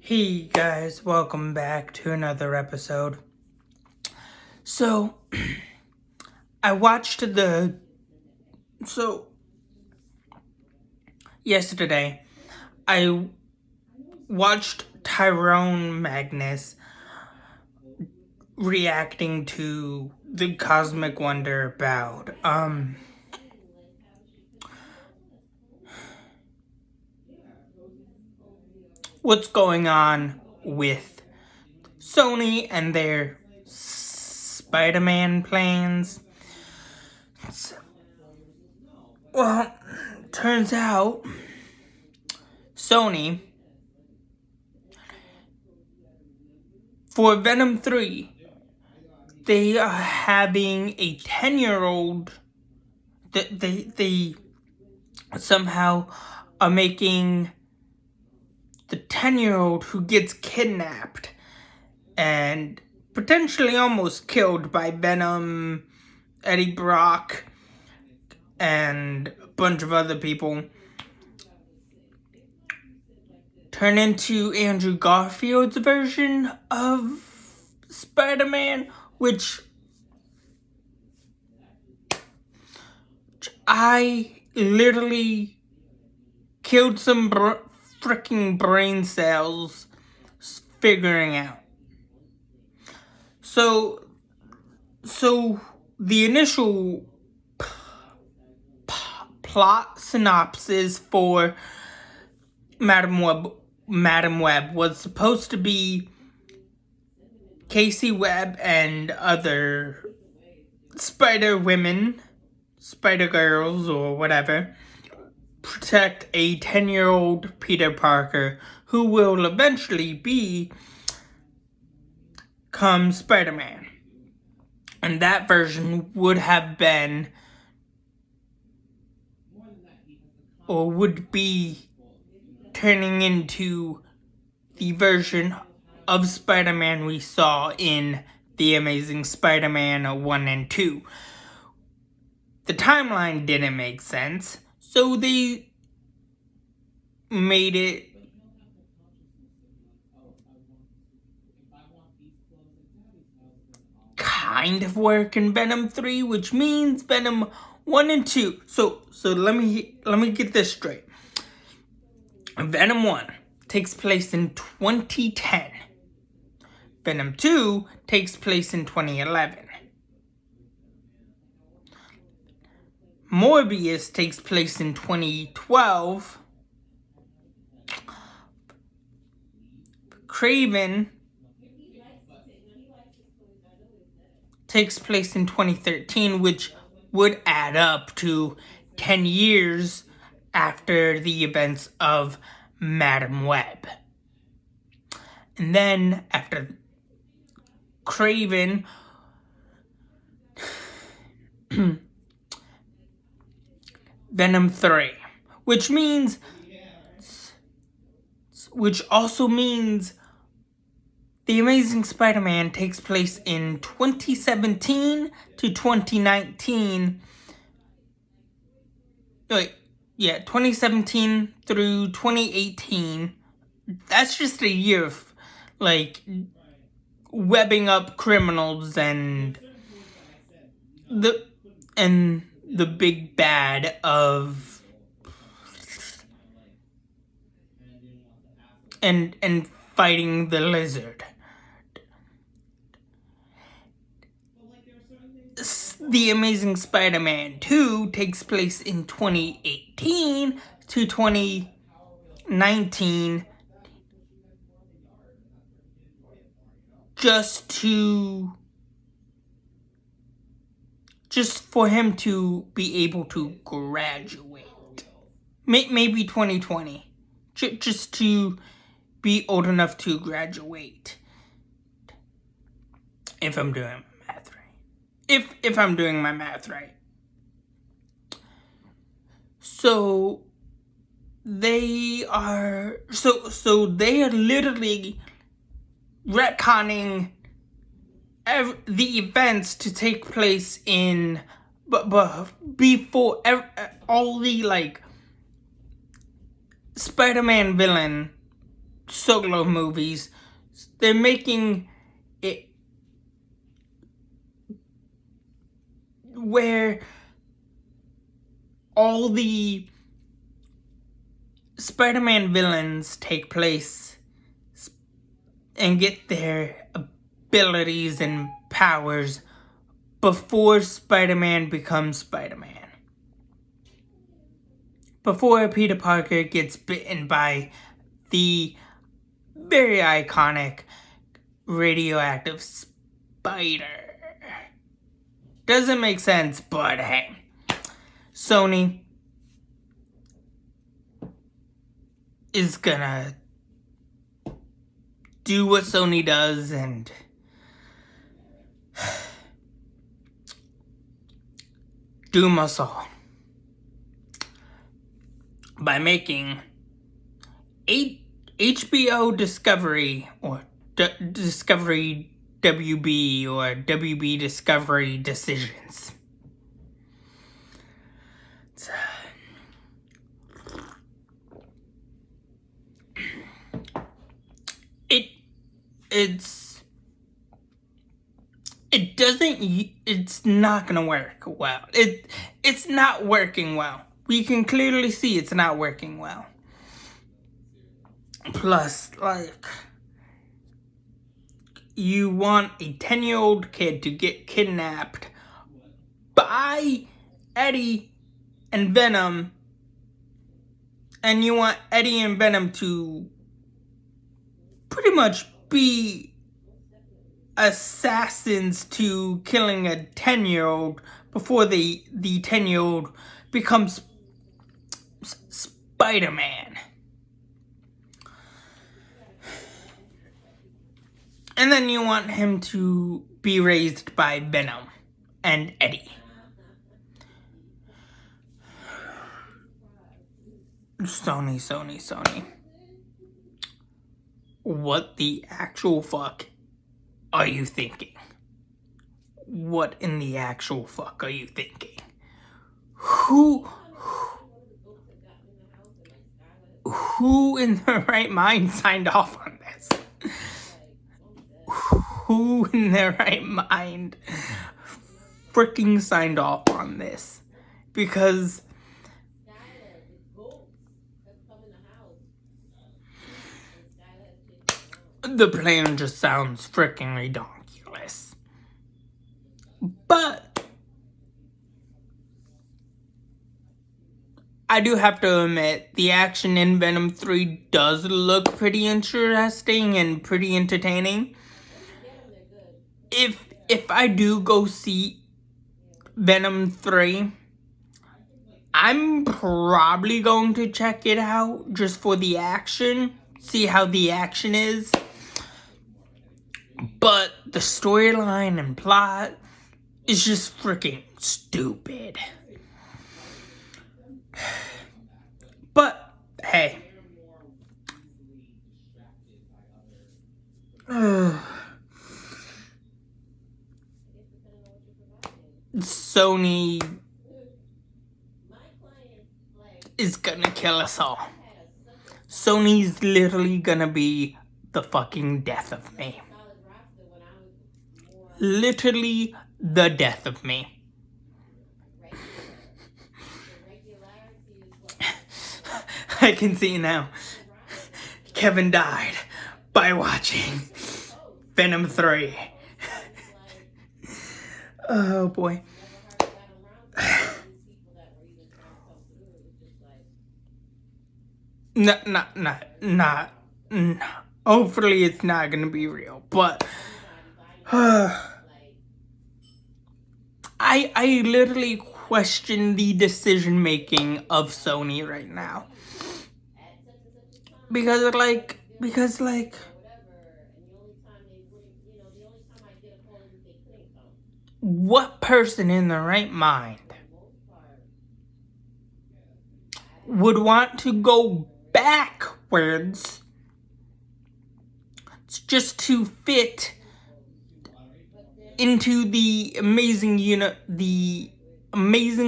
Hey guys, welcome back to another episode. So, I watched yesterday, I watched Tyrone Magnus reacting to the Cosmic Wonder bout. What's going on with Sony and their Spider-Man plans? Well, turns out Sony, for Venom 3, they are having a 10-year-old, they somehow are making the 10-year-old who gets kidnapped and potentially almost killed by Venom, Eddie Brock, and a bunch of other people, turn into Andrew Garfield's version of Spider-Man, which I literally killed some freaking brain cells figuring out. So the initial plot synopsis for Madam Web was supposed to be Casey Webb and other Spider-Women, Spider-Girls, or whatever, protect a 10-year-old Peter Parker who will eventually become Spider-Man. And that version would have been, or would be, turning into the version of Spider-Man we saw in The Amazing Spider-Man 1 and 2. The timeline didn't make sense, so they made it kind of work in Venom 3, which means Venom 1 and 2. So let me get this straight. Venom 1 takes place in 2010. Venom 2 takes place in 2011. Morbius takes place in 2012. Kraven takes place in 2013, which would add up to 10 years after the events of Madam Web. And then after Kraven, Venom 3, which also means The Amazing Spider-Man takes place in 2017 to 2019. 2017 through 2018. That's just a year of, webbing up criminals and the big bad of and fighting the Lizard. The Amazing Spider-Man 2 takes place in 2018 to 2019, just for him to be able to graduate. Maybe 2020. Just to be old enough to graduate. If I'm doing my math right. If I'm doing my math right. So they are literally retconning the events to take place in before all the Spider-Man villain solo movies. They're making it where all the Spider-Man villains take place and get their abilities and powers before Spider-Man becomes Spider-Man. Before Peter Parker gets bitten by the very iconic radioactive spider. Doesn't make sense, but hey. Sony is gonna do what Sony does and doom us all by making HBO Discovery or Discovery WB or WB Discovery Decisions. It's not gonna work well. It's not working well. We can clearly see it's not working well. Plus, like, you want a 10-year-old kid to get kidnapped by Eddie and Venom, and you want Eddie and Venom to pretty much be assassins to killing a 10-year-old before the 10-year-old becomes Spider-Man. And then you want him to be raised by Venom and Eddie. Sony. What the actual fuck are you thinking? What in the actual fuck are you thinking? Who in their right mind signed off on this? Who in their right mind freaking signed off on this? Because the plan just sounds freaking ridiculous. But I do have to admit, the action in Venom 3 does look pretty interesting and pretty entertaining. If I do go see Venom 3, I'm probably going to check it out just for the action, see how the action is. But the storyline and plot is just freaking stupid. But, hey. Sony is gonna kill us all. Sony's literally gonna be the fucking death of me. Literally the death of me. I can see now. Kevin died by watching Venom 3. Oh boy. Not. Hopefully it's not gonna be real, but I literally question the decision making of Sony right now. Because what person in their right mind would want to go backwards just to fit into the amazing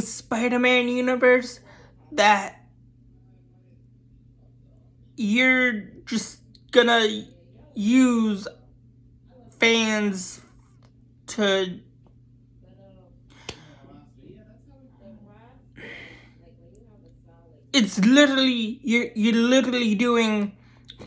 Spider-Man universe that you're just gonna use fans to it's literally you're literally doing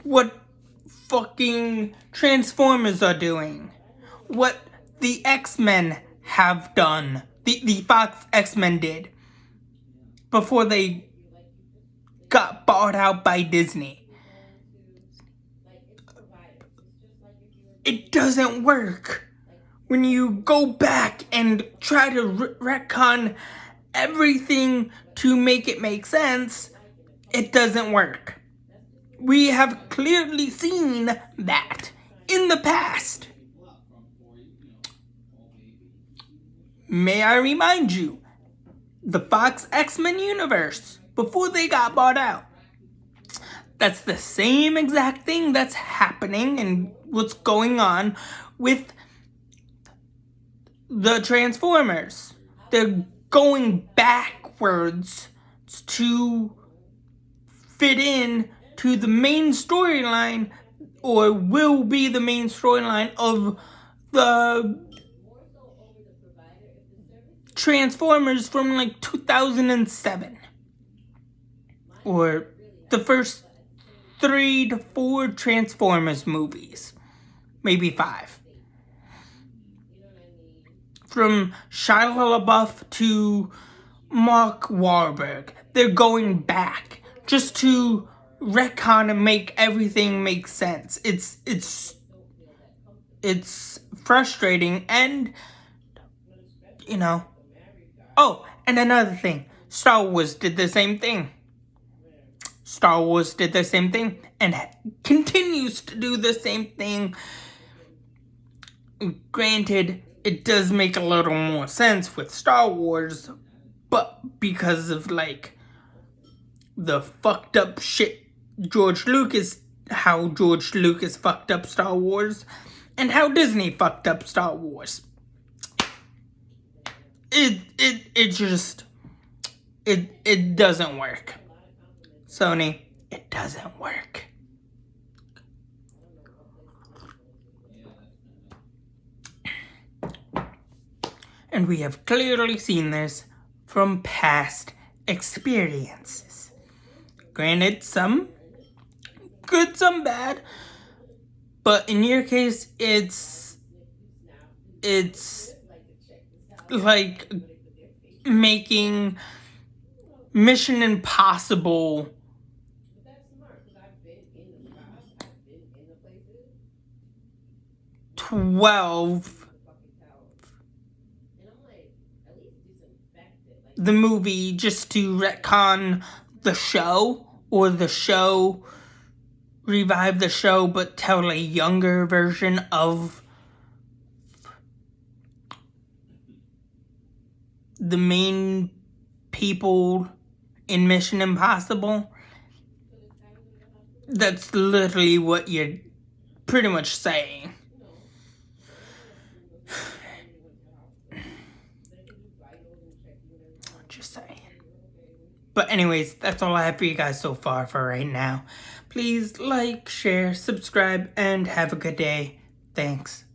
what fucking Transformers are doing, what the X-Men have done, the Fox X-Men did before they got bought out by Disney. It doesn't work. When you go back and try to retcon everything to make it make sense, it doesn't work. We have clearly seen that in the past. May I remind you, the Fox X-Men universe, before they got bought out, that's the same exact thing that's happening and what's going on with the Transformers. They're going backwards to fit in to the main storyline, or will be the main storyline of the Transformers from like 2007. Or the first 3 to 4 Transformers movies. Maybe 5. From Shia LaBeouf to Mark Wahlberg. They're going back just to retcon and make everything make sense. It's frustrating, and you know. Oh, and another thing. Star Wars did the same thing. Star Wars did the same thing and continues to do the same thing. Granted, it does make a little more sense with Star Wars, but because of like the fucked up shit how George Lucas fucked up Star Wars, and how Disney fucked up Star Wars. It doesn't work. Sony, it doesn't work. And we have clearly seen this from past experiences. Granted, some good, some bad. But in your case, it's like making Mission Impossible 12 the movie just to retcon the show, or the show, revive the show but tell a younger version of the main people in Mission Impossible. That's literally what you're pretty much saying. Just saying. But anyways, that's all I have for you guys so far for right now. Please like, share, subscribe, and have a good day. Thanks.